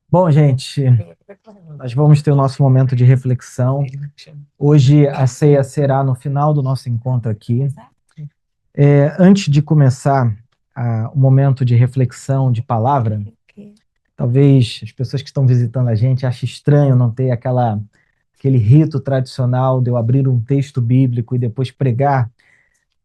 Bom, gente, nós vamos ter o nosso momento de reflexão. Hoje a ceia será no final do nosso encontro aqui. Antes de começar o momento de reflexão de palavra, talvez as pessoas que estão visitando a gente achem estranho não ter aquele rito tradicional de eu abrir um texto bíblico e depois pregar.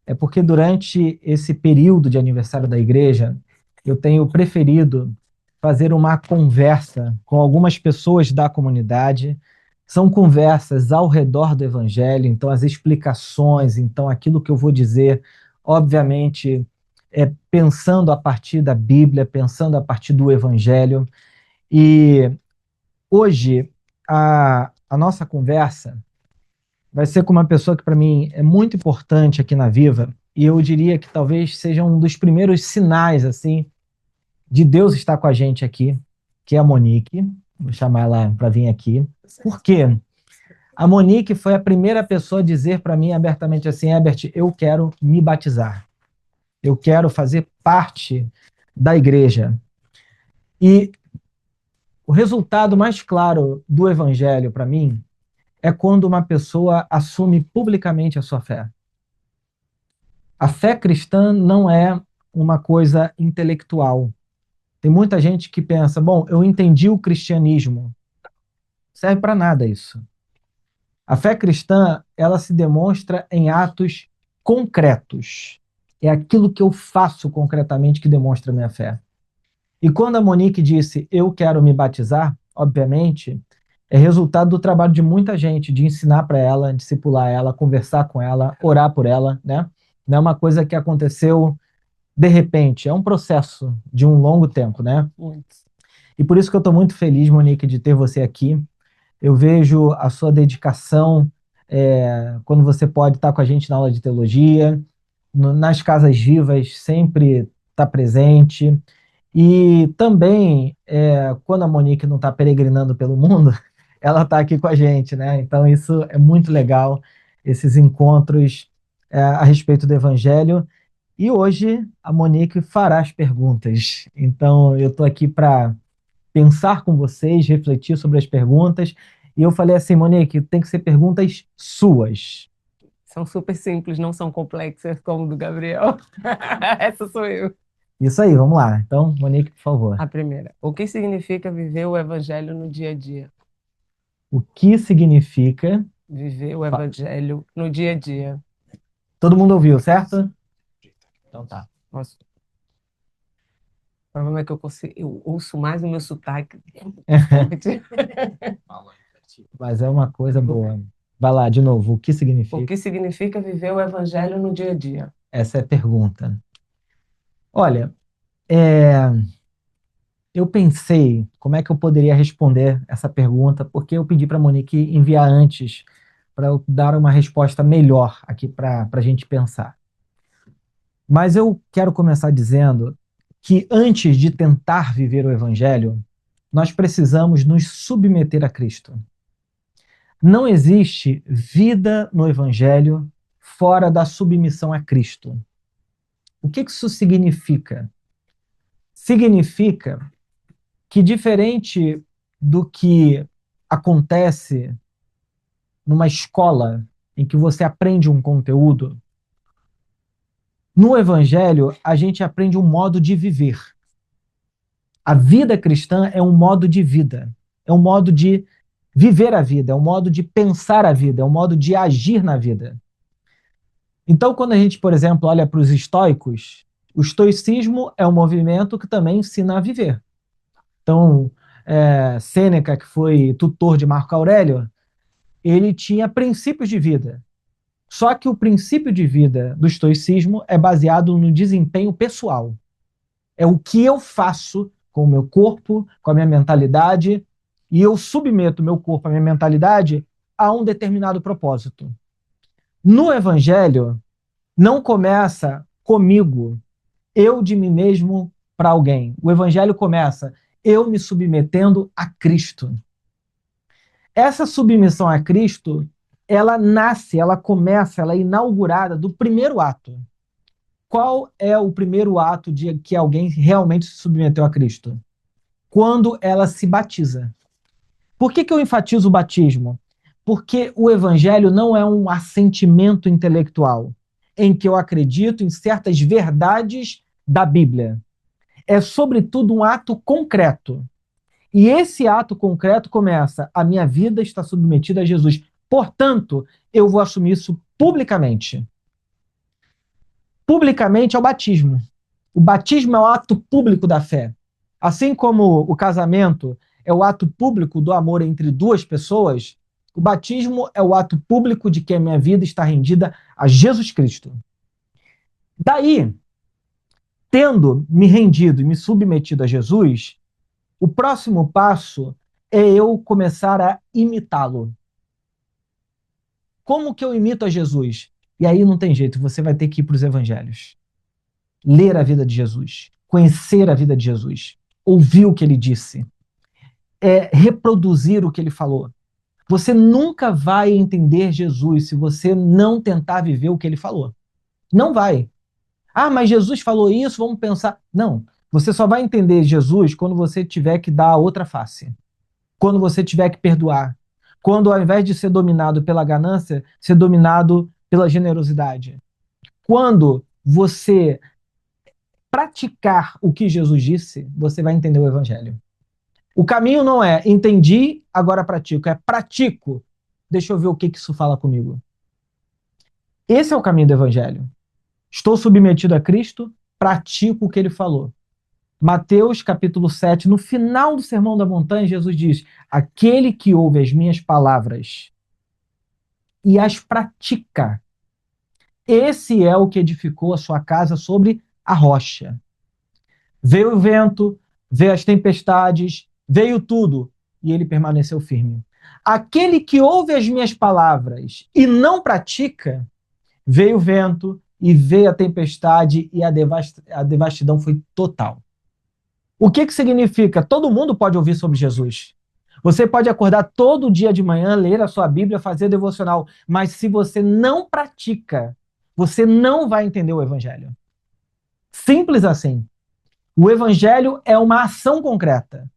É porque durante esse período de aniversário da igreja, eu tenho preferido fazer uma conversa com algumas pessoas da comunidade. São conversas ao redor do evangelho, então as explicações, então aquilo que eu vou dizer, obviamente, é pensando a partir da Bíblia, pensando a partir do evangelho. E hoje a nossa conversa vai ser com uma pessoa que para mim é muito importante aqui na Viva, e eu diria que talvez seja um dos primeiros sinais assim de Deus estar com a gente aqui, que é a Monique. Vou chamar ela para vir aqui. Por quê? A Monique foi a primeira pessoa a dizer para mim abertamente assim: Herbert, eu quero me batizar. Eu quero fazer parte da igreja. E o resultado mais claro do evangelho para mim é quando uma pessoa assume publicamente a sua fé. A fé cristã não é uma coisa intelectual. Tem muita gente que pensa, bom, eu entendi o cristianismo. Serve para nada isso. A fé cristã, ela se demonstra em atos concretos. É aquilo que eu faço concretamente que demonstra a minha fé. E quando a Monique disse, eu quero me batizar, obviamente, é resultado do trabalho de muita gente, de ensinar para ela, discipular ela, conversar com ela, orar por ela, né? Não é uma coisa que aconteceu de repente, é um processo de um longo tempo, né? Muito. E por isso que eu estou muito feliz, Monique, de ter você aqui. Eu vejo a sua dedicação quando você pode estar com a gente na aula de teologia, nas casas vivas, sempre está presente. E também, quando a Monique não está peregrinando pelo mundo, ela está aqui com a gente, né? Então, isso é muito legal, esses encontros a respeito do Evangelho. E hoje a Monique fará as perguntas. Então, eu estou aqui para pensar com vocês, refletir sobre as perguntas. E eu falei assim, Monique, tem que ser perguntas suas. São super simples, não são complexas como do Gabriel. Essa sou eu. Isso aí, vamos lá. Então, Monique, por favor. A primeira. O que significa viver o evangelho no dia a dia? O que significa. Viver o evangelho no dia a dia. Todo mundo ouviu, certo? Então tá. Nossa, o problema é que eu ouço mais o meu sotaque. Mas é uma coisa boa. Vai lá, de novo. O que O significa? que significa viver o evangelho no dia a dia? Essa é a pergunta. Olha, é, eu pensei como é que eu poderia responder essa pergunta, porque eu pedi para a Monique enviar antes, para eu dar uma resposta melhor aqui para a gente pensar. Mas eu quero começar dizendo que antes de tentar viver o Evangelho, nós precisamos nos submeter a Cristo. Não existe vida no Evangelho fora da submissão a Cristo. O que isso significa? Significa que, diferente do que acontece numa escola em que você aprende um conteúdo, no Evangelho a gente aprende um modo de viver. A vida cristã é um modo de vida, é um modo de viver a vida, é um modo de pensar a vida, é um modo de agir na vida. Então, quando a gente, por exemplo, olha para os estoicos, o estoicismo é um movimento que também ensina a viver. Então, Sêneca, que foi tutor de Marco Aurélio, ele tinha princípios de vida. Só que o princípio de vida do estoicismo é baseado no desempenho pessoal. É o que eu faço com o meu corpo, com a minha mentalidade, e eu submeto o meu corpo, a minha mentalidade, a um determinado propósito. No Evangelho, não começa comigo, eu de mim mesmo para alguém. O Evangelho começa eu me submetendo a Cristo. Essa submissão a Cristo, ela nasce, ela começa, ela é inaugurada do primeiro ato. Qual é o primeiro ato de que alguém realmente se submeteu a Cristo? quando ela se batiza. Por que eu enfatizo o batismo? Porque o evangelho não é um assentimento intelectual, em que eu acredito em certas verdades da Bíblia. É, sobretudo, um ato concreto. E esse ato concreto começa: a minha vida está submetida a Jesus. Portanto, eu vou assumir isso publicamente. Publicamente é o batismo. O batismo é o ato público da fé. Assim como o casamento é o ato público do amor entre duas pessoas, o batismo é o ato público de que a minha vida está rendida a Jesus Cristo. Daí, tendo me rendido e me submetido a Jesus, o próximo passo é eu começar a imitá-lo. Como que eu imito a Jesus? E aí não tem jeito, você vai ter que ir para os evangelhos. Ler a vida de Jesus, conhecer a vida de Jesus, ouvir o que ele disse, reproduzir o que ele falou. Você nunca vai entender Jesus se você não tentar viver o que ele falou. Não vai. Ah, mas Jesus falou isso, vamos pensar. Não. Você só vai entender Jesus quando você tiver que dar a outra face. Quando você tiver que perdoar. Quando, ao invés de ser dominado pela ganância, ser dominado pela generosidade. Quando você praticar o que Jesus disse, você vai entender o evangelho. O caminho não é entendi, agora pratico. É pratico. Deixa eu ver o que isso fala comigo. Esse é o caminho do evangelho. Estou submetido a Cristo, pratico o que ele falou. Mateus capítulo 7, no final do Sermão da Montanha, Jesus diz: aquele que ouve as minhas palavras e as pratica, esse é o que edificou a sua casa sobre a rocha. Veio o vento, veio as tempestades, veio tudo, e ele permaneceu firme. Aquele que ouve as minhas palavras e não pratica, veio o vento e veio a tempestade e a devastidão foi total. O que significa? Todo mundo pode ouvir sobre Jesus. Você pode acordar todo dia de manhã, ler a sua Bíblia, fazer devocional, mas se você não pratica, você não vai entender o Evangelho. Simples assim. O Evangelho é uma ação concreta.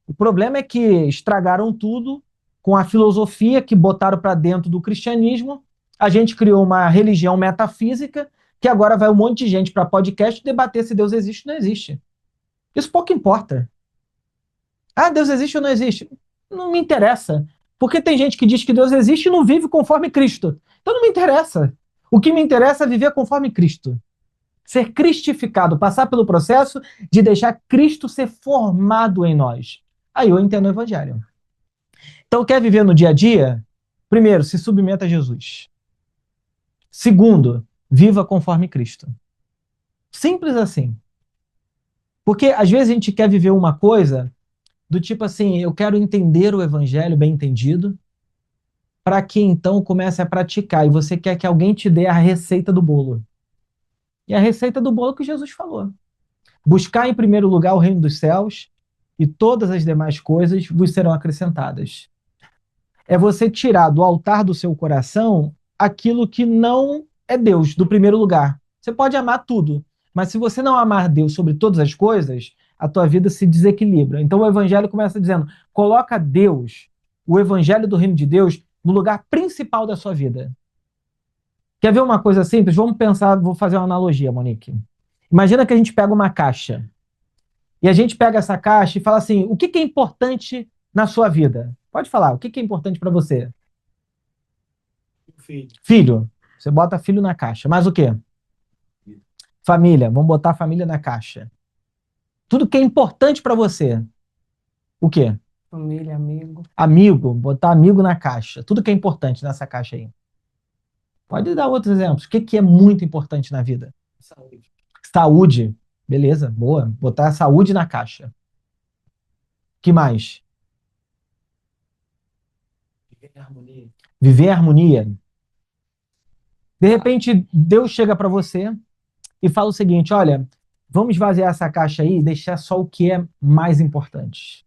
O problema é que estragaram tudo com a filosofia que botaram para dentro do cristianismo. A gente criou uma religião metafísica que agora vai um monte de gente para podcast debater se Deus existe ou não existe. Isso pouco importa. Ah, Deus existe ou não existe? Não me interessa. Porque tem gente que diz que Deus existe e não vive conforme Cristo. Então não me interessa. O que me interessa é viver conforme Cristo. Ser cristificado, passar pelo processo de deixar Cristo ser formado em nós. Aí eu entendo o evangelho. Então, quer viver no dia a dia? Primeiro, se submeta a Jesus. Segundo, viva conforme Cristo. Simples assim. Porque às vezes a gente quer viver uma coisa do tipo assim, eu quero entender o evangelho bem entendido, para que então comece a praticar. E você quer que alguém te dê a receita do bolo. E a receita do bolo que Jesus falou. Buscar em primeiro lugar o reino dos céus e todas as demais coisas vos serão acrescentadas. É você tirar do altar do seu coração aquilo que não é Deus, do primeiro lugar. Você pode amar tudo, mas se você não amar Deus sobre todas as coisas, a tua vida se desequilibra. Então o evangelho começa dizendo, coloca Deus, o evangelho do reino de Deus, no lugar principal da sua vida. Quer ver uma coisa simples? Vamos pensar, vou fazer uma analogia, Monique. Imagina que a gente pega uma caixa. E a gente pega essa caixa e fala assim, o que é importante na sua vida? Pode falar, o que é importante para você? Filho. Filho. Você bota filho na caixa. Mais o quê? Família. Vamos botar a família na caixa. Tudo que é importante para você. O quê? Família, amigo. Amigo. Botar amigo na caixa. Tudo que é importante nessa caixa aí. Pode dar outros exemplos. O que é muito importante na vida? Saúde. Saúde. Beleza, boa. Botar a saúde na caixa. Que mais? Viver em harmonia. Viver em harmonia. De repente, Deus chega para você e fala o seguinte, olha, vamos esvaziar essa caixa aí e deixar só o que é mais importante.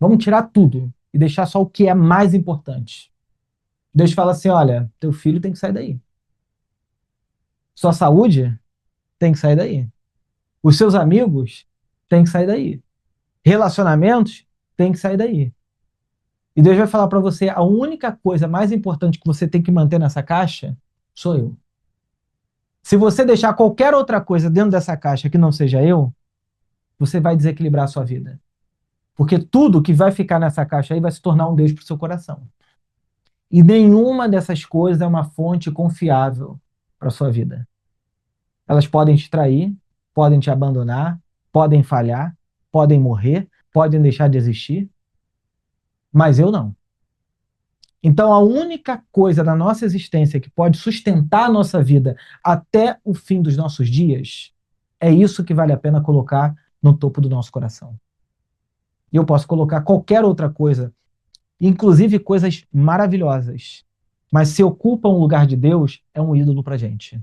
Vamos tirar tudo e deixar só o que é mais importante. Deus fala assim, olha, teu filho tem que sair daí. Sua saúde tem que sair daí. Os seus amigos têm que sair daí. Relacionamentos têm que sair daí. E Deus vai falar para você, a única coisa mais importante que você tem que manter nessa caixa sou eu. Se você deixar qualquer outra coisa dentro dessa caixa que não seja eu, você vai desequilibrar a sua vida. Porque tudo que vai ficar nessa caixa aí vai se tornar um Deus para o seu coração. E nenhuma dessas coisas é uma fonte confiável para a sua vida. Elas podem te trair, podem te abandonar, podem falhar, podem morrer, podem deixar de existir, mas eu não. Então, a única coisa da nossa existência que pode sustentar a nossa vida até o fim dos nossos dias é isso que vale a pena colocar no topo do nosso coração. E eu posso colocar qualquer outra coisa, inclusive coisas maravilhosas, mas se ocupa um lugar de Deus, é um ídolo para a gente.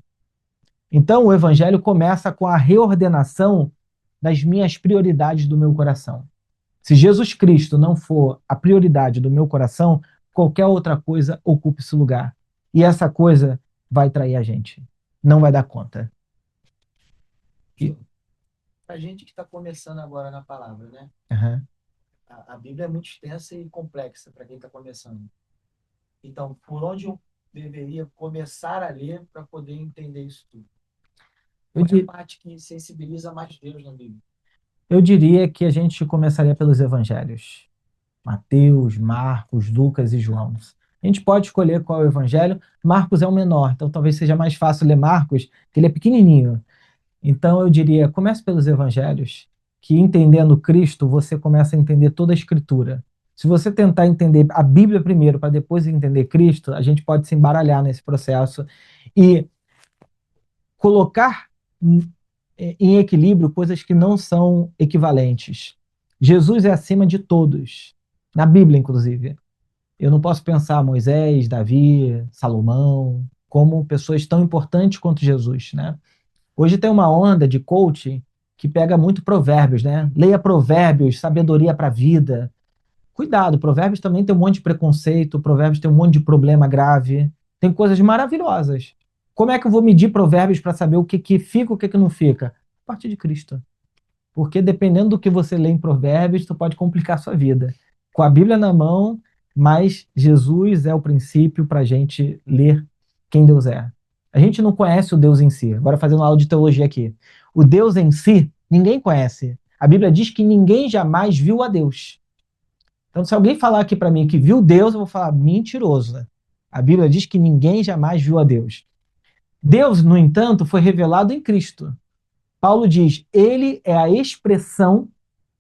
Então, o Evangelho começa com a reordenação das minhas prioridades do meu coração. Se Jesus Cristo não for a prioridade do meu coração, qualquer outra coisa ocupa esse lugar. E essa coisa vai trair a gente. Não vai dar conta. A gente que está começando agora na palavra, né? Uhum. A Bíblia é muito extensa e complexa para quem está começando. Então, por onde eu deveria começar a ler para poder entender isso tudo? Qual é a parte que sensibiliza mais Deus na Bíblia? Eu diria que a gente começaria pelos evangelhos. Mateus, Marcos, Lucas e João. A gente pode escolher qual é o evangelho. Marcos é o menor, então talvez seja mais fácil ler Marcos, que ele é pequenininho. Então eu diria, comece pelos evangelhos, que entendendo Cristo, você começa a entender toda a Escritura. Se você tentar entender a Bíblia primeiro, para depois entender Cristo, a gente pode se embaralhar nesse processo e colocar em equilíbrio coisas que não são equivalentes. Jesus é acima de todos, na Bíblia, inclusive. Eu não posso pensar Moisés, Davi, Salomão, como pessoas tão importantes quanto Jesus, né? Hoje tem uma onda de coaching que pega muito provérbios, né? Leia provérbios, sabedoria para a vida. Cuidado, provérbios também tem um monte de preconceito, provérbios tem um monte de problema grave, tem coisas maravilhosas. Como é que eu vou medir provérbios para saber o que fica e o que não fica? A partir de Cristo. Porque dependendo do que você lê em provérbios, tu pode complicar a sua vida. Com a Bíblia na mão, mas Jesus é o princípio para a gente ler quem Deus é. A gente não conhece o Deus em si. Agora fazendo aula de teologia aqui. O Deus em si, ninguém conhece. A Bíblia diz que ninguém jamais viu a Deus. Então, se alguém falar aqui para mim que viu Deus, eu vou falar mentiroso. Né? A Bíblia diz que ninguém jamais viu a Deus. Deus, no entanto, foi revelado em Cristo. Paulo diz, ele é a expressão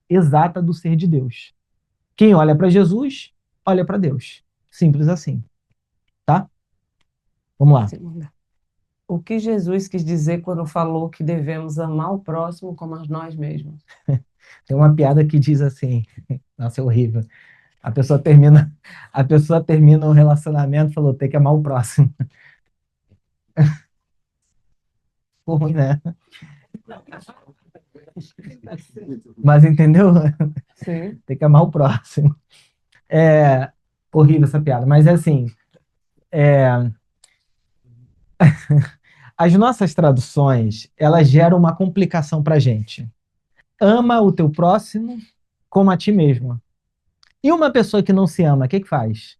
exata do ser de Deus. Quem olha para Jesus, olha para Deus. Simples assim. Tá? Vamos lá. O que Jesus quis dizer quando falou que devemos amar o próximo como a nós mesmos? Tem uma piada que diz assim, nossa, é horrível. A pessoa termina um relacionamento e falou, tem que amar o próximo. Ficou ruim, né? Mas entendeu? Sim. Tem que amar o próximo. É horrível essa piada, mas é assim, as nossas traduções, elas geram uma complicação pra gente. Ama o teu próximo como a ti mesmo. E uma pessoa que não se ama, o que faz?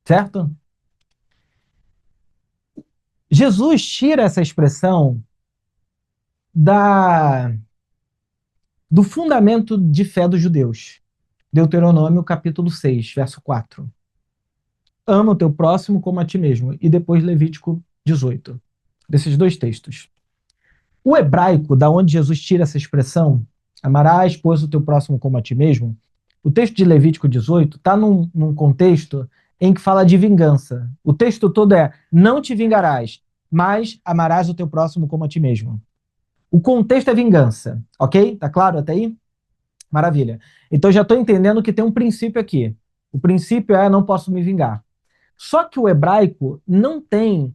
Certo? Jesus tira essa expressão do fundamento de fé dos judeus. Deuteronômio capítulo 6, verso 4. Ama o teu próximo como a ti mesmo. E depois Levítico 18. Desses dois textos. O hebraico, da onde Jesus tira essa expressão, amarás, pois, o teu próximo como a ti mesmo, o texto de Levítico 18 está num contexto em que fala de vingança. O texto todo é, não te vingarás, mas amarás o teu próximo como a ti mesmo. O contexto é vingança, ok? Tá claro até aí? Maravilha. Então já estou entendendo que tem um princípio aqui. O princípio é, não posso me vingar. Só que o hebraico não tem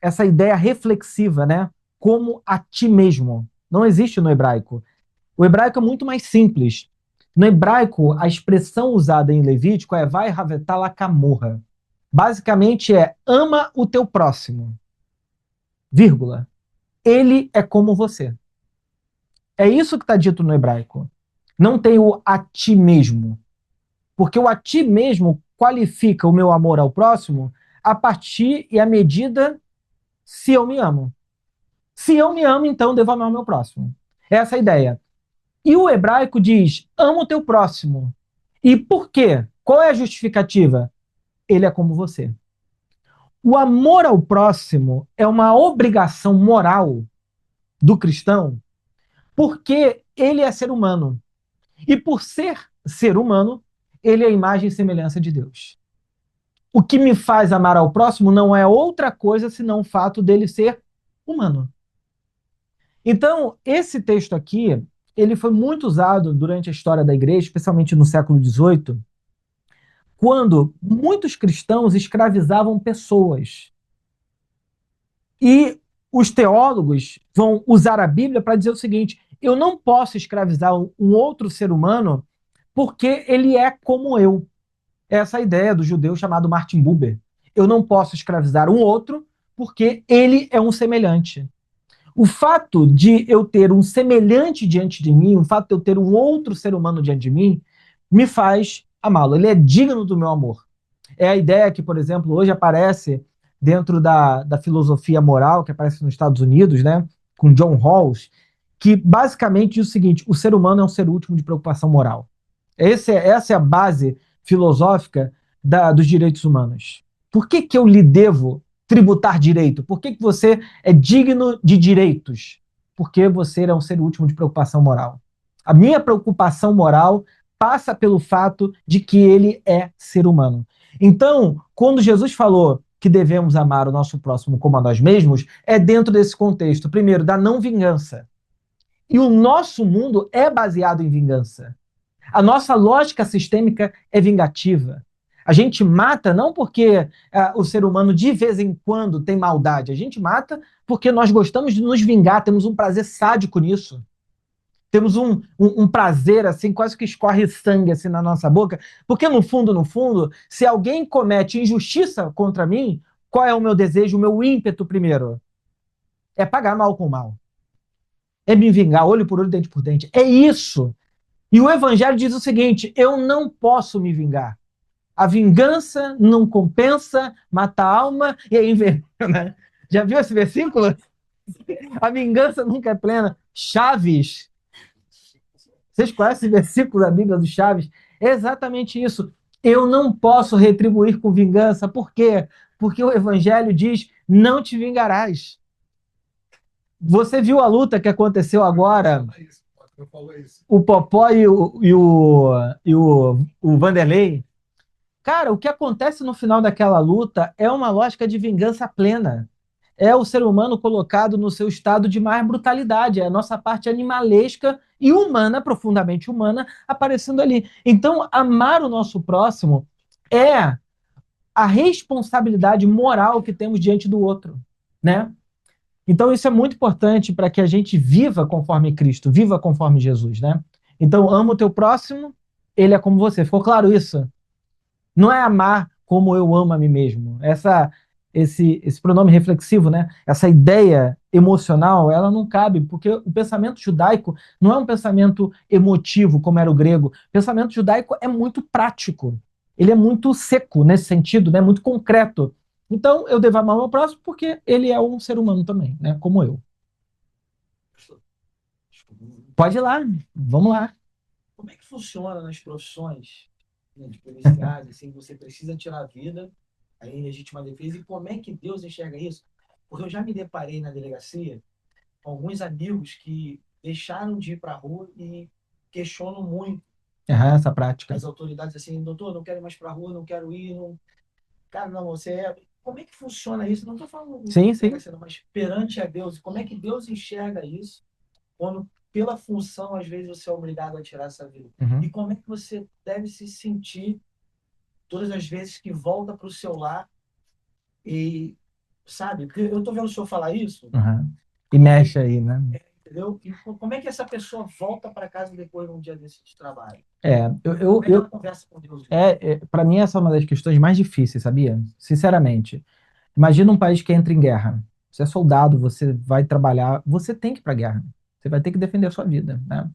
essa ideia reflexiva, né? Como a ti mesmo. Não existe no hebraico. O hebraico é muito mais simples. No hebraico, a expressão usada em Levítico é vai havetalacamorra. Basicamente é ama o teu próximo. vírgula, ele é como você. É isso que está dito no hebraico. Não tem o a ti mesmo. Porque o a ti mesmo qualifica o meu amor ao próximo a partir e à medida se eu me amo. Se eu me amo, então devo amar o meu próximo. Essa é a ideia. E o hebraico diz: ama o teu próximo. E por quê? Qual é a justificativa? Ele é como você. O amor ao próximo é uma obrigação moral do cristão, porque ele é ser humano. E por ser humano, ele é a imagem e semelhança de Deus. O que me faz amar ao próximo não é outra coisa senão o fato dele ser humano. Então, esse texto aqui, ele foi muito usado durante a história da igreja, especialmente no século XVIII, quando muitos cristãos escravizavam pessoas. E os teólogos vão usar a Bíblia para dizer o seguinte: eu não posso escravizar um outro ser humano porque ele é como eu. Essa é a ideia do judeu chamado Martin Buber. Eu não posso escravizar um outro porque ele é um semelhante. O fato de eu ter um semelhante diante de mim, o fato de eu ter um outro ser humano diante de mim, me faz amá-lo. Ele é digno do meu amor. É a ideia que, por exemplo, hoje aparece dentro da filosofia moral, que aparece nos Estados Unidos, né, com John Rawls, que basicamente diz o seguinte: o ser humano é um ser último de preocupação moral. Essa é a base filosófica dos direitos humanos. Por que eu lhe devo tributar direito? Por que você é digno de direitos? Porque você é um ser último de preocupação moral. A minha preocupação moral passa pelo fato de que ele é ser humano. Então, quando Jesus falou que devemos amar o nosso próximo como a nós mesmos, é dentro desse contexto, primeiro, da não vingança. E o nosso mundo é baseado em vingança. A nossa lógica sistêmica é vingativa. A gente mata não porque o ser humano de vez em quando tem maldade. A gente mata porque nós gostamos de nos vingar, temos um prazer sádico nisso. Temos um prazer, assim, quase que escorre sangue assim na nossa boca. Porque no fundo, se alguém comete injustiça contra mim, qual é o meu desejo, o meu ímpeto primeiro? É pagar mal com mal. É me vingar, olho por olho, dente por dente. É isso. E o Evangelho diz o seguinte: eu não posso me vingar. A vingança não compensa, mata a alma e é envenena. Já viu esse versículo? A vingança nunca é plena. Chaves. Vocês conhecem esse versículo da Bíblia do Chaves? É exatamente isso. Eu não posso retribuir com vingança. Por quê? Porque o Evangelho diz: não te vingarás. Você viu a luta que aconteceu agora? O Popó e o Vanderlei? Cara, o que acontece no final daquela luta é uma lógica de vingança plena. É o ser humano colocado no seu estado de mais brutalidade. É a nossa parte animalesca e humana, profundamente humana, aparecendo ali. Então, amar o nosso próximo é a responsabilidade moral que temos diante do outro, né? Então, isso é muito importante para que a gente viva conforme Cristo, viva conforme Jesus, né? Então, ama o teu próximo, ele é como você. Ficou claro isso? Não é amar como eu amo a mim mesmo. Esse pronome reflexivo, né? Essa ideia emocional, ela não cabe, porque o pensamento judaico não é um pensamento emotivo, como era o grego. O pensamento judaico é muito prático. Ele é muito seco nesse sentido, né? Muito concreto. Então, eu devo amar o meu próximo porque ele é um ser humano também, né? Como eu. Pode ir lá, vamos lá. Como é que funciona nas profissões, né, de policiais, assim, você precisa tirar a vida, aí em legítima defesa, e como é que Deus enxerga isso? Porque eu já me deparei na delegacia com alguns amigos que deixaram de ir para a rua e questionam muito Essa prática. as autoridades, assim: doutor, não quero ir mais para a rua, não quero ir, não... Cara, não, você é... Como é que funciona isso? Não estou falando Sim. mas perante a Deus, como é que Deus enxerga isso quando, pela função, às vezes você é obrigado a tirar essa vida? Uhum. E como é que você deve se sentir todas as vezes que volta para o seu lar e, sabe, porque eu estou vendo o senhor falar isso, Uhum. E mexe aí, né? entendeu? E como é que essa pessoa volta para casa depois de um dia desse de trabalho? Eu Como é que ela conversa com Deus? para mim essa é uma das questões mais difíceis, sabia? Sinceramente. Imagina um país que entra em guerra. você é soldado, você vai trabalhar, você tem que ir para a guerra. Você vai ter que defender a sua vida, né?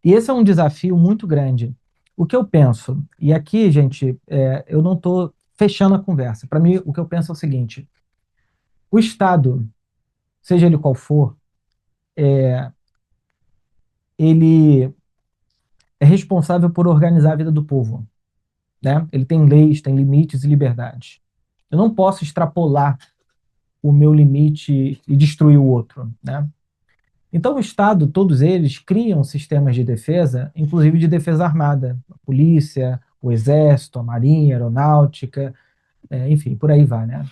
E esse é um desafio muito grande. O que eu penso, e aqui, gente, eu não estou fechando a conversa. Para mim, o que eu penso é o seguinte: o Estado, seja ele qual for, ele é responsável por organizar a vida do povo, né? Ele tem leis, tem limites e liberdades. Eu não posso extrapolar o meu limite e destruir o outro, né? Então, o Estado, todos eles, criam sistemas de defesa, inclusive de defesa armada, a polícia, o exército, a marinha, a aeronáutica, enfim, por aí vai, né?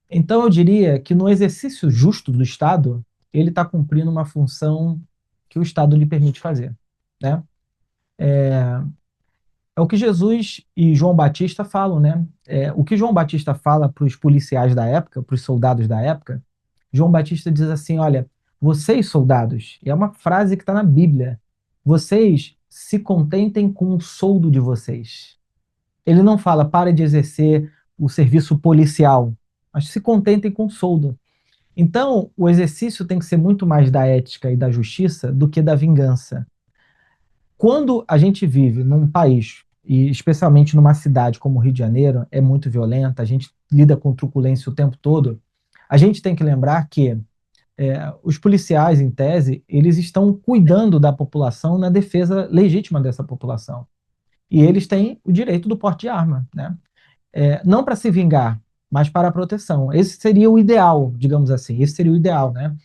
Então, eu diria que no exercício justo do Estado, ele está cumprindo uma função que o Estado lhe permite fazer, né? É o que Jesus e João Batista falam, né? O que João Batista fala para os policiais da época, para os soldados da época, João Batista diz assim: olha, vocês soldados, e é uma frase que está na Bíblia, vocês se contentem com o soldo de vocês. Ele não fala para de exercer o serviço policial, mas se contentem com o soldo. Então, o exercício tem que ser muito mais da ética e da justiça do que da vingança. Quando a gente vive num país, e especialmente numa cidade como o Rio de Janeiro, é muito violenta, a gente lida com truculência o tempo todo, a gente tem que lembrar que os policiais, em tese, eles estão cuidando da população na defesa legítima dessa população. E eles têm o direito do porte de arma, né? Não para se vingar, mas para a proteção. Esse seria o ideal, digamos assim, esse seria o ideal, né?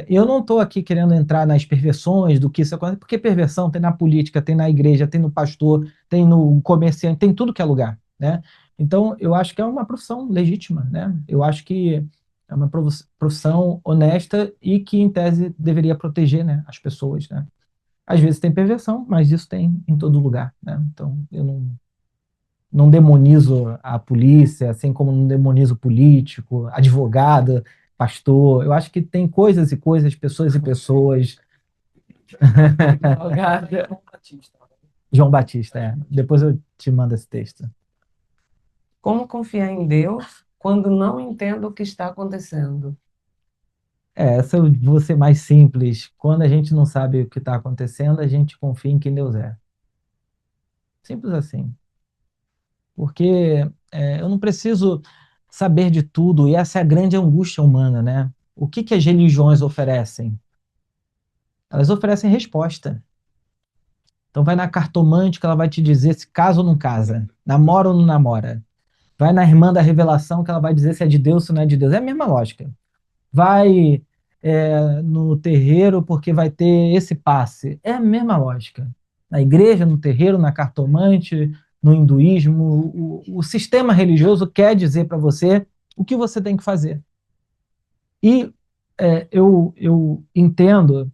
Eu não estou aqui querendo entrar nas perversões do que isso acontece, porque perversão tem na política, tem na igreja, tem no pastor, tem no comerciante, tem tudo que é lugar, né? Então, eu acho que é uma profissão legítima, né? Eu acho que é uma profissão honesta e que, em tese, deveria proteger, né, as pessoas, né? Às vezes tem perversão, mas isso tem em todo lugar, né? Então, eu não demonizo a polícia, assim como não demonizo político, advogado, pastor. Eu acho que tem coisas e coisas, pessoas e pessoas. Advogada. João Batista, Depois eu te mando esse texto. Como confiar em Deus quando não entendo o que está acontecendo? Essa eu vou ser mais simples. Quando a gente não sabe o que está acontecendo, a gente confia em quem Deus é. Simples assim. Porque eu não preciso saber de tudo, e essa é a grande angústia humana, né? O que que as religiões oferecem? Elas oferecem resposta. Então vai na cartomante que ela vai te dizer se casa ou não casa, namora ou não namora. Vai na irmã da revelação que ela vai dizer se é de Deus ou se não é de Deus. É a mesma lógica. Vai no terreiro porque vai ter esse passe. É a mesma lógica. Na igreja, no terreiro, na cartomante, no hinduísmo, o sistema religioso quer dizer para você o que você tem que fazer. E eu entendo,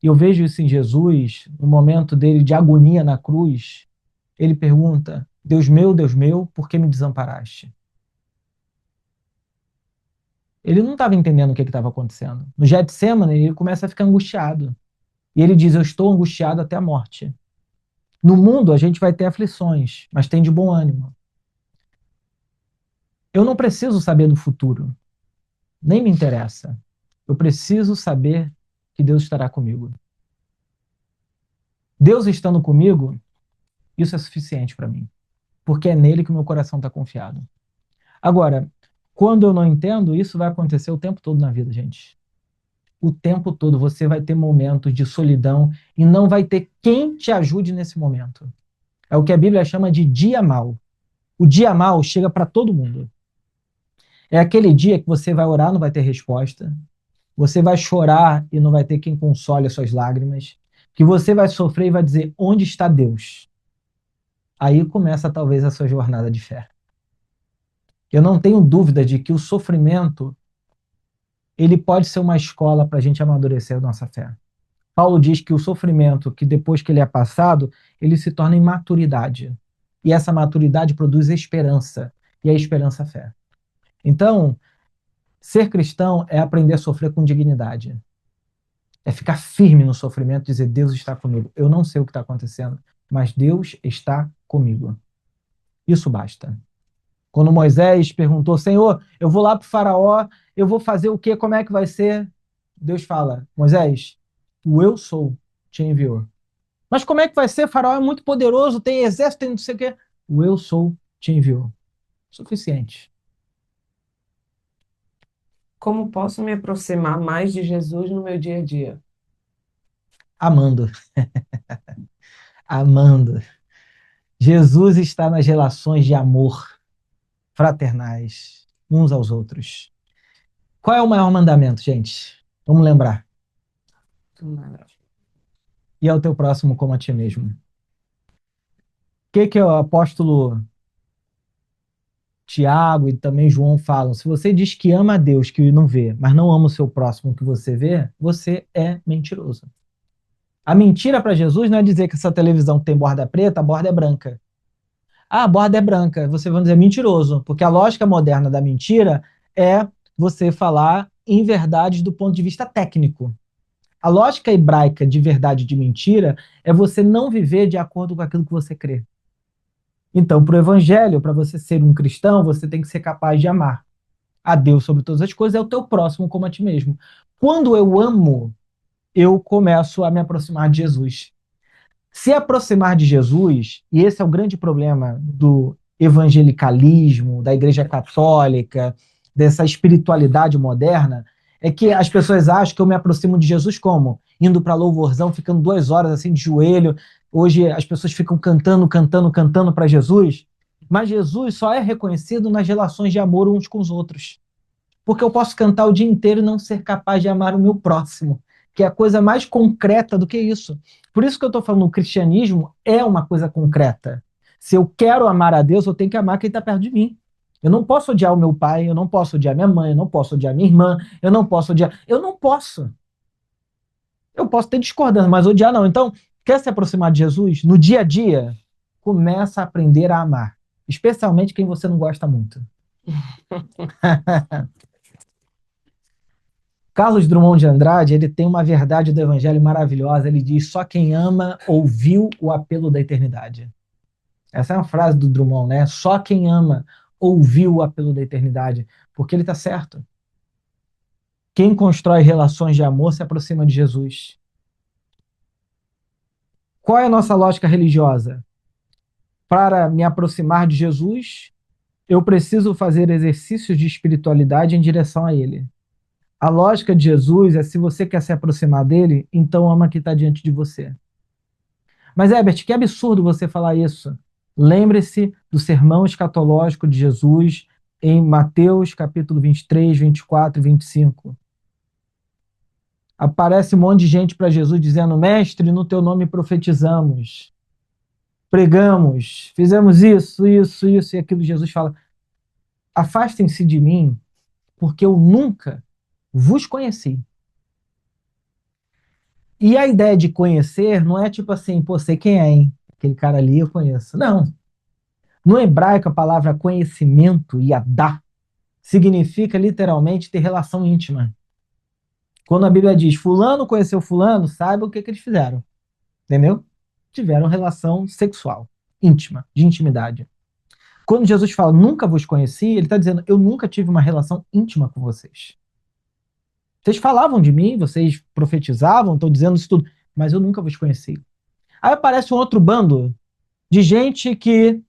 e eu vejo isso em Jesus, no momento dele de agonia na cruz, ele pergunta: Deus meu, por que me desamparaste? Ele não estava entendendo o que estava acontecendo. No Getsemane, ele começa a ficar angustiado. E ele diz: eu estou angustiado até a morte. No mundo, a gente vai ter aflições, mas tem de bom ânimo. Eu não preciso saber do futuro. Nem me interessa. Eu preciso saber que Deus estará comigo. Deus estando comigo, isso é suficiente para mim. Porque é nele que o meu coração está confiado. Agora, quando eu não entendo, isso vai acontecer o tempo todo na vida, gente. O tempo todo você vai ter momentos de solidão e não vai ter quem te ajude nesse momento. É o que a Bíblia chama de dia mau. O dia mau chega para todo mundo. É aquele dia que você vai orar, não vai ter resposta. Você vai chorar e não vai ter quem console as suas lágrimas. Que você vai sofrer e vai dizer: onde está Deus? Aí começa talvez a sua jornada de fé. Eu não tenho dúvida de que o sofrimento ele pode ser uma escola para a gente amadurecer a nossa fé. Paulo diz que o sofrimento, que depois que ele é passado, ele se torna em maturidade. E essa maturidade produz esperança. E a esperança, fé. Então, ser cristão é aprender a sofrer com dignidade. É ficar firme no sofrimento e dizer: Deus está comigo. Eu não sei o que está acontecendo, mas Deus está comigo. Isso basta. Quando Moisés perguntou, Senhor, eu vou lá para o faraó, eu vou fazer o quê? Como é que vai ser? Deus fala, Moisés, o eu sou te enviou. Mas como é que vai ser? O faraó é muito poderoso, tem exército, tem não sei o quê. O eu sou te enviou. Suficiente. Como posso me aproximar mais de Jesus no meu dia a dia? Amando. Amando. Jesus está nas relações de amor fraternais, uns aos outros. Qual é o maior mandamento, gente? Vamos lembrar. E ao teu próximo como a ti mesmo. O que o apóstolo Tiago e também João falam? Se você diz que ama a Deus que não vê, mas não ama o seu próximo que você vê, você é mentiroso. A mentira para Jesus não é dizer que essa televisão tem borda preta, a borda é branca. Ah, a borda é branca. Você vai dizer mentiroso, porque a lógica moderna da mentira é você falar em verdades do ponto de vista técnico. A lógica hebraica de verdade e de mentira é você não viver de acordo com aquilo que você crê. Então, para o evangelho, para você ser um cristão, você tem que ser capaz de amar a Deus sobre todas as coisas, é o teu próximo como a ti mesmo. Quando eu amo, eu começo a me aproximar de Jesus. Se aproximar de Jesus, e esse é o grande problema do evangelicalismo, da Igreja Católica, dessa espiritualidade moderna, é que as pessoas acham que eu me aproximo de Jesus como? Indo para louvorzão, ficando 2 horas assim de joelho. Hoje as pessoas ficam cantando, cantando, cantando para Jesus. Mas Jesus só é reconhecido nas relações de amor uns com os outros. Porque eu posso cantar o dia inteiro e não ser capaz de amar o meu próximo, que é a coisa mais concreta do que isso. Por isso que eu estou falando, o cristianismo é uma coisa concreta. Se eu quero amar a Deus, eu tenho que amar quem está perto de mim. Eu não posso odiar o meu pai, eu não posso odiar minha mãe, eu não posso odiar minha irmã, eu não posso odiar. Eu não posso. Eu posso ter discordância, mas odiar não. Então, quer se aproximar de Jesus? No dia a dia, começa a aprender a amar. Especialmente quem você não gosta muito. Carlos Drummond de Andrade, ele tem uma verdade do evangelho maravilhosa. Ele diz: só quem ama ouviu o apelo da eternidade. Essa é uma frase do Drummond, né? Só quem ama ouviu o apelo da eternidade. Porque ele está certo. Quem constrói relações de amor se aproxima de Jesus. Qual é a nossa lógica religiosa? Para me aproximar de Jesus, eu preciso fazer exercícios de espiritualidade em direção a Ele. A lógica de Jesus é: se você quer se aproximar dele, então ama quem está diante de você. Mas, Herbert, que absurdo você falar isso. Lembre-se do sermão escatológico de Jesus em Mateus capítulo 23, 24 e 25. Aparece um monte de gente para Jesus dizendo: mestre, no teu nome profetizamos, pregamos, fizemos isso, isso, isso e aquilo. Jesus fala: afastem-se de mim, porque eu nunca vos conheci. E a ideia de conhecer não é tipo assim, pô, sei quem é, hein? Aquele cara ali eu conheço. Não. No hebraico, a palavra conhecimento, yadá, significa literalmente ter relação íntima. Quando a Bíblia diz fulano conheceu fulano, saiba o que eles fizeram. Entendeu? Tiveram relação sexual, íntima, de intimidade. Quando Jesus fala nunca vos conheci, ele está dizendo eu nunca tive uma relação íntima com vocês. Vocês falavam de mim, vocês profetizavam, estão dizendo isso tudo, mas eu nunca vos conheci. Aí aparece um outro bando de gente que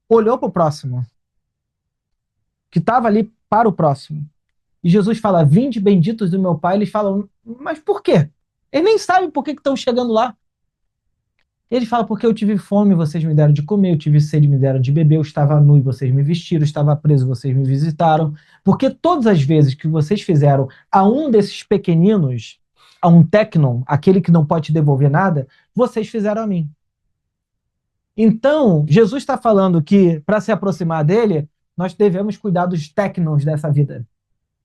olhou para o próximo, que estava ali para o próximo. E Jesus fala: vinde benditos do meu Pai. Eles falam: mas por quê? Eles nem sabem por que estão chegando lá. Ele fala: porque eu tive fome, vocês me deram de comer, eu tive sede, me deram de beber, eu estava nu e vocês me vestiram, eu estava preso, vocês me visitaram. Porque todas as vezes que vocês fizeram a um desses pequeninos, a um tecnon, aquele que não pode te devolver nada, vocês fizeram a mim. Então, Jesus está falando que, para se aproximar dele, nós devemos cuidar dos tecnons dessa vida.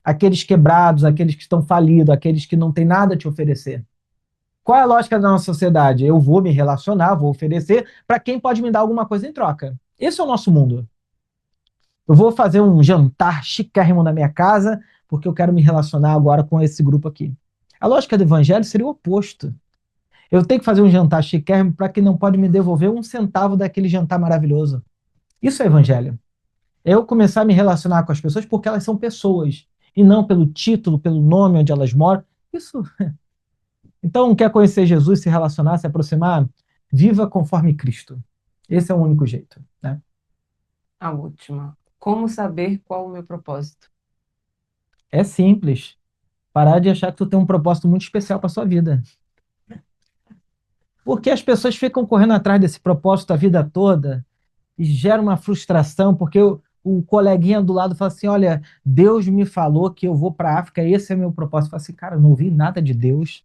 Aqueles quebrados, aqueles que estão falidos, aqueles que não têm nada a te oferecer. Qual é a lógica da nossa sociedade? Eu vou me relacionar, vou oferecer para quem pode me dar alguma coisa em troca. Esse é o nosso mundo. Eu vou fazer um jantar chiquérrimo na minha casa porque eu quero me relacionar agora com esse grupo aqui. A lógica do evangelho seria o oposto. Eu tenho que fazer um jantar chiquérrimo para quem não pode me devolver um centavo daquele jantar maravilhoso. Isso é evangelho. É eu começar a me relacionar com as pessoas porque elas são pessoas, e não pelo título, pelo nome onde elas moram. Isso. Então, quer conhecer Jesus, se relacionar, se aproximar? Viva conforme Cristo. Esse é o único jeito, né? A última. Como saber qual o meu propósito? É simples. Parar de achar que tu tem um propósito muito especial para sua vida. Porque as pessoas ficam correndo atrás desse propósito a vida toda e gera uma frustração, porque o coleguinha do lado fala assim: olha, Deus me falou que eu vou para a África, esse é meu propósito. Eu falo assim, cara, eu não ouvi nada de Deus.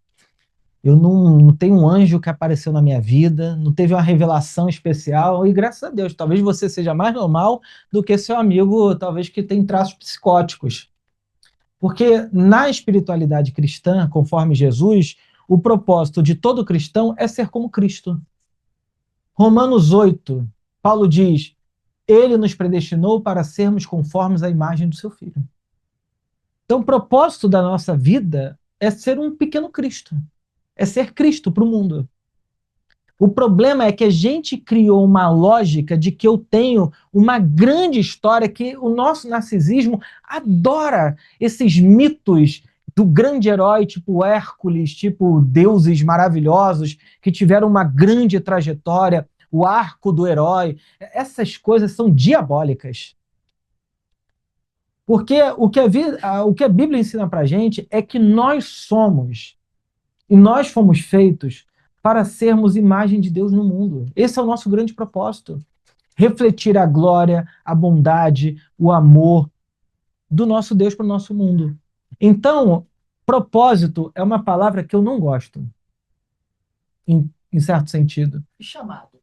Eu não tenho um anjo que apareceu na minha vida, não teve uma revelação especial, e graças a Deus, talvez você seja mais normal do que seu amigo, talvez que tem traços psicóticos. Porque na espiritualidade cristã, conforme Jesus, o propósito de todo cristão é ser como Cristo. Romanos 8, Paulo diz: ele nos predestinou para sermos conformes à imagem do seu Filho. Então, o propósito da nossa vida é ser um pequeno Cristo. É ser Cristo para o mundo. O problema é que a gente criou uma lógica de que eu tenho uma grande história, que o nosso narcisismo adora esses mitos do grande herói, tipo Hércules, tipo deuses maravilhosos que tiveram uma grande trajetória, o arco do herói. Essas coisas são diabólicas. Porque o que a Bíblia ensina para a gente é que nós somos e nós fomos feitos para sermos imagem de Deus no mundo. Esse é o nosso grande propósito. Refletir a glória, a bondade, o amor do nosso Deus para o nosso mundo. Então, propósito é uma palavra que eu não gosto, em certo sentido. E chamado?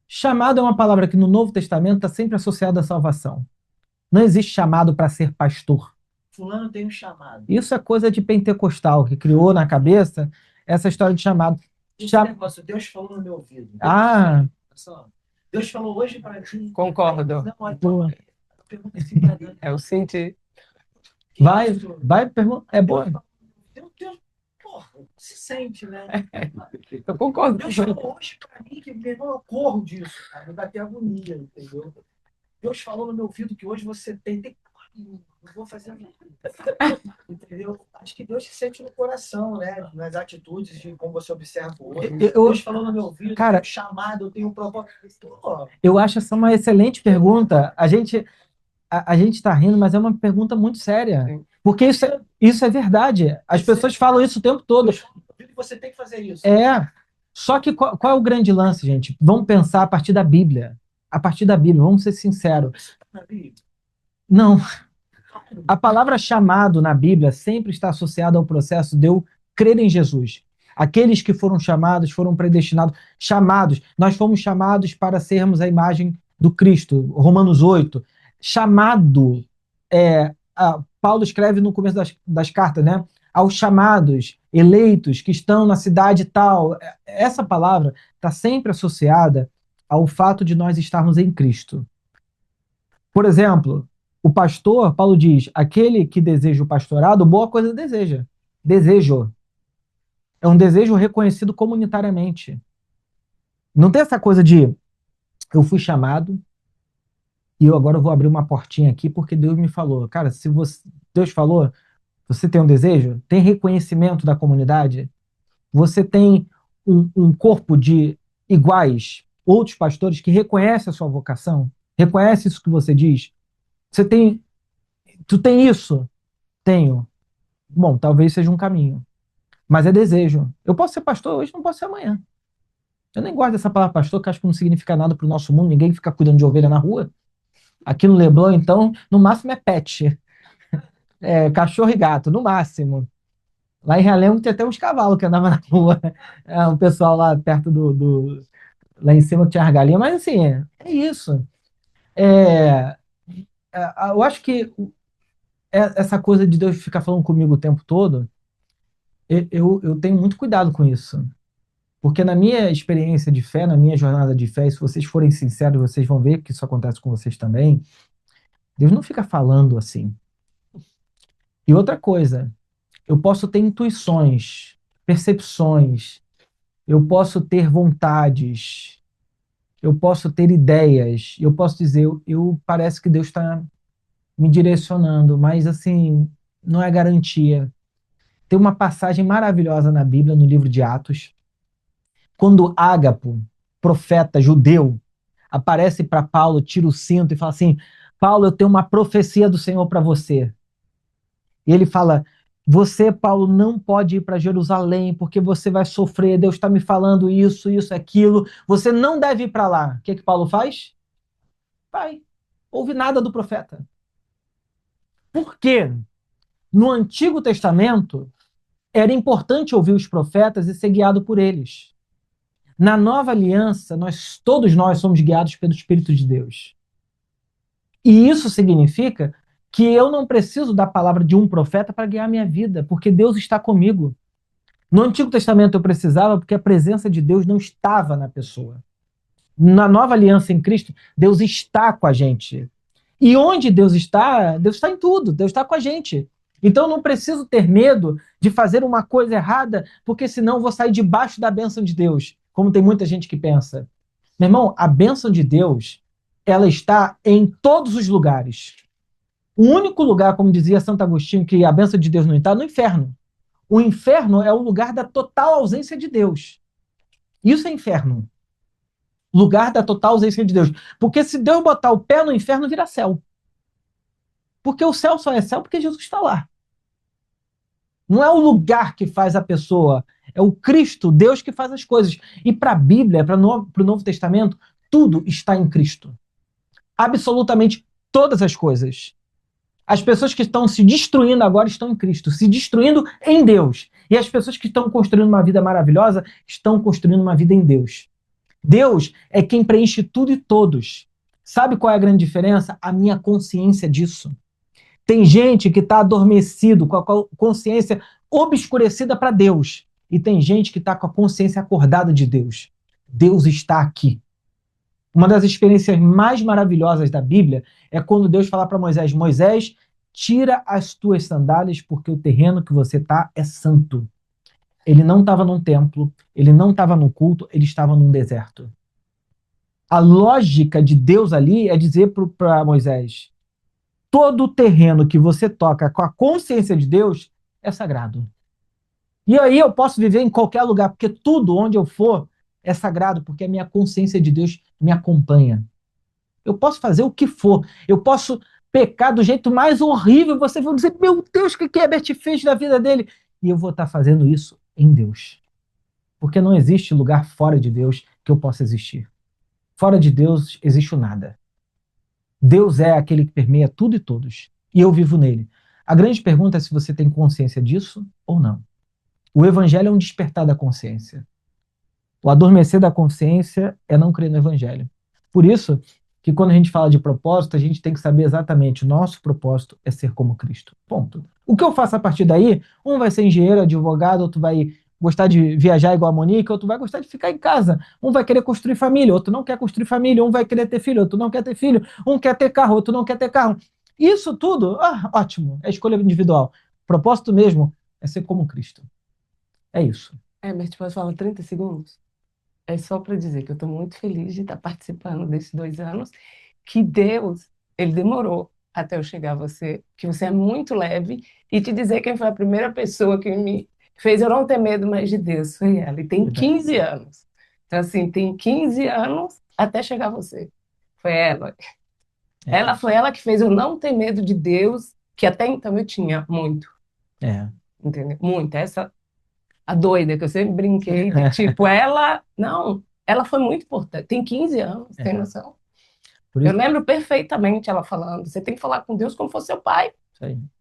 Chamado é uma palavra que no Novo Testamento está sempre associada à salvação. Não existe chamado para ser pastor. Fulano tem um chamado. Isso é coisa de pentecostal, que criou na cabeça essa história de chamado. Esse negócio, Deus falou no meu ouvido. Deus falou hoje para ti. Concordo. Não, então, pergunta assim pra Deus. Eu senti. Vai, pergunta. É boa. Deus, porra, se sente, né? Eu concordo. Deus falou hoje para mim que, meu irmão, eu corro disso, cara. Me dá até agonia, entendeu? Deus falou no meu ouvido que hoje você tem. Não vou fazer nada. Entendeu? Acho que Deus se sente no coração, né? Nas atitudes de como você observa o outro. Deus falou no meu ouvido, cara, eu tenho chamado, eu tenho um propósito. Eu acho essa uma excelente pergunta. A gente está rindo, mas é uma pergunta muito séria. Porque isso é verdade. As pessoas falam isso o tempo todo. Você tem que fazer isso. Só que qual é o grande lance, gente? Vamos pensar a partir da Bíblia. A partir da Bíblia, vamos ser sinceros. Não. A palavra chamado na Bíblia sempre está associada ao processo de eu crer em Jesus. Aqueles que foram chamados foram predestinados, chamados. Nós fomos chamados para sermos a imagem do Cristo. Romanos 8. Chamado, Paulo escreve no começo das cartas, né? Aos chamados, eleitos, que estão na cidade tal. Essa palavra está sempre associada ao fato de nós estarmos em Cristo. Por exemplo, o pastor, Paulo diz, aquele que deseja o pastorado, boa coisa deseja. Desejo. É um desejo reconhecido comunitariamente. Não tem essa coisa de eu fui chamado e eu agora vou abrir uma portinha aqui porque Deus me falou. Cara, se Deus falou, você tem um desejo, tem reconhecimento da comunidade, você tem um corpo de iguais, outros pastores que reconhecem a sua vocação, reconhece isso que você diz. Tu tem isso? Tenho. Bom, talvez seja um caminho. Mas é desejo. Eu posso ser pastor hoje, não posso ser amanhã. Eu nem gosto dessa palavra pastor, que acho que não significa nada para o nosso mundo. Ninguém fica cuidando de ovelha na rua. Aqui no Leblon, então, no máximo é pet. Cachorro e gato, no máximo. Lá em Realengo tem até uns cavalos que andavam na rua. Um pessoal lá perto lá em cima que tinha as galinhas. Mas assim, é isso. Eu acho que essa coisa de Deus ficar falando comigo o tempo todo, eu tenho muito cuidado com isso. Porque na minha experiência de fé, na minha jornada de fé, e se vocês forem sinceros, vocês vão ver que isso acontece com vocês também, Deus não fica falando assim. E outra coisa, eu posso ter intuições, percepções, eu posso ter vontades, eu posso ter ideias, eu posso dizer, parece que Deus está me direcionando, mas assim, não é garantia. Tem uma passagem maravilhosa na Bíblia, no livro de Atos, quando Ágapo, profeta judeu, aparece para Paulo, tira o cinto e fala assim: Paulo, eu tenho uma profecia do Senhor para você. E ele fala: você, Paulo, não pode ir para Jerusalém porque você vai sofrer. Deus está me falando isso, isso, aquilo. Você não deve ir para lá. O que que Paulo faz? Vai. Ouve nada do profeta. Por quê? No Antigo Testamento, era importante ouvir os profetas e ser guiado por eles. Na Nova Aliança, todos nós somos guiados pelo Espírito de Deus. E isso significa que eu não preciso da palavra de um profeta para guiar minha vida, porque Deus está comigo. No Antigo Testamento eu precisava porque a presença de Deus não estava na pessoa. Na Nova Aliança em Cristo, Deus está com a gente. E onde Deus está em tudo, Deus está com a gente. Então eu não preciso ter medo de fazer uma coisa errada, porque senão eu vou sair debaixo da bênção de Deus, como tem muita gente que pensa. Meu irmão, a bênção de Deus, ela está em todos os lugares. O único lugar, como dizia Santo Agostinho, que a bênção de Deus não está, é no inferno. O inferno é o lugar da total ausência de Deus. Isso é inferno. Lugar da total ausência de Deus. Porque se Deus botar o pé no inferno, vira céu. Porque o céu só é céu porque Jesus está lá. Não é o lugar que faz a pessoa, é o Cristo, Deus que faz as coisas. E para a Bíblia, para o Novo Testamento, tudo está em Cristo. Absolutamente todas as coisas. As pessoas que estão se destruindo agora estão em Cristo, se destruindo em Deus. E as pessoas que estão construindo uma vida maravilhosa estão construindo uma vida em Deus. Deus é quem preenche tudo e todos. Sabe qual é a grande diferença? A minha consciência disso. Tem gente que está adormecido, com a consciência obscurecida para Deus. E tem gente que está com a consciência acordada de Deus. Deus está aqui. Uma das experiências mais maravilhosas da Bíblia é quando Deus fala para Moisés: Moisés, tira as tuas sandálias porque o terreno que você está é santo. Ele não estava num templo, ele não estava num culto, ele estava num deserto. A lógica de Deus ali é dizer para Moisés: todo o terreno que você toca com a consciência de Deus é sagrado. E aí eu posso viver em qualquer lugar, porque tudo onde eu for é sagrado, porque a minha consciência de Deus me acompanha. Eu posso fazer o que for, eu posso pecar do jeito mais horrível, você vai dizer: meu Deus, o que Herbert fez na vida dele? E eu vou estar fazendo isso em Deus. Porque não existe lugar fora de Deus que eu possa existir. Fora de Deus existe o nada. Deus é aquele que permeia tudo e todos. E eu vivo nele. A grande pergunta é se você tem consciência disso ou não. O evangelho é um despertar da consciência. O adormecer da consciência é não crer no evangelho. Por isso que quando a gente fala de propósito, a gente tem que saber exatamente: o nosso propósito é ser como Cristo. Ponto. O que eu faço a partir daí? Um vai ser engenheiro, advogado, outro vai gostar de viajar igual a Monique, outro vai gostar de ficar em casa. Um vai querer construir família, outro não quer construir família. Um vai querer ter filho, outro não quer ter filho. Um quer ter carro, outro não quer ter carro. Isso tudo, ótimo, é escolha individual. O propósito mesmo é ser como Cristo. É isso. Herbert, posso falar 30 segundos? É só para dizer que eu estou muito feliz de estar participando desses 2 anos, que Deus, ele demorou até eu chegar a você, que você é muito leve, e te dizer quem foi a primeira pessoa que me fez eu não ter medo mais de Deus, foi ela, e tem 15 anos. Então, assim, tem 15 anos até chegar a você. Foi ela. Ela foi ela que fez eu não ter medo de Deus, que até então eu tinha muito. Entendeu? Muito. A doida, que eu sempre brinquei, tipo, ela foi muito importante. Tem 15 anos, tem noção? Eu lembro perfeitamente ela falando: você tem que falar com Deus como fosse seu pai.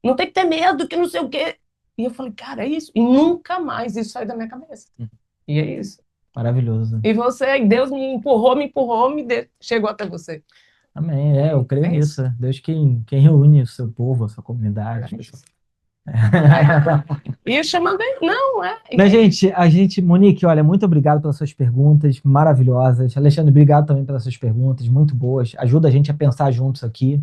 Não tem que ter medo, que não sei o quê. E eu falei: cara, é isso. E nunca mais isso saiu da minha cabeça. E é isso. Maravilhoso. E Deus me empurrou, chegou até você. Amém. Eu creio nisso. Deus quem reúne o seu povo, a sua comunidade. E eu chamando ele, não, Mas, gente, Monique, olha, muito obrigado pelas suas perguntas maravilhosas. Alexandre, obrigado também pelas suas perguntas, muito boas. Ajuda a gente a pensar juntos aqui.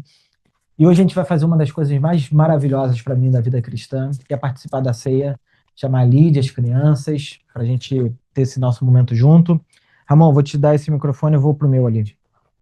E hoje a gente vai fazer uma das coisas mais maravilhosas para mim da vida cristã, que é participar da ceia, chamar a Lídia, as crianças, para a gente ter esse nosso momento junto. Ramon, vou te dar esse microfone, eu vou pro meu ali.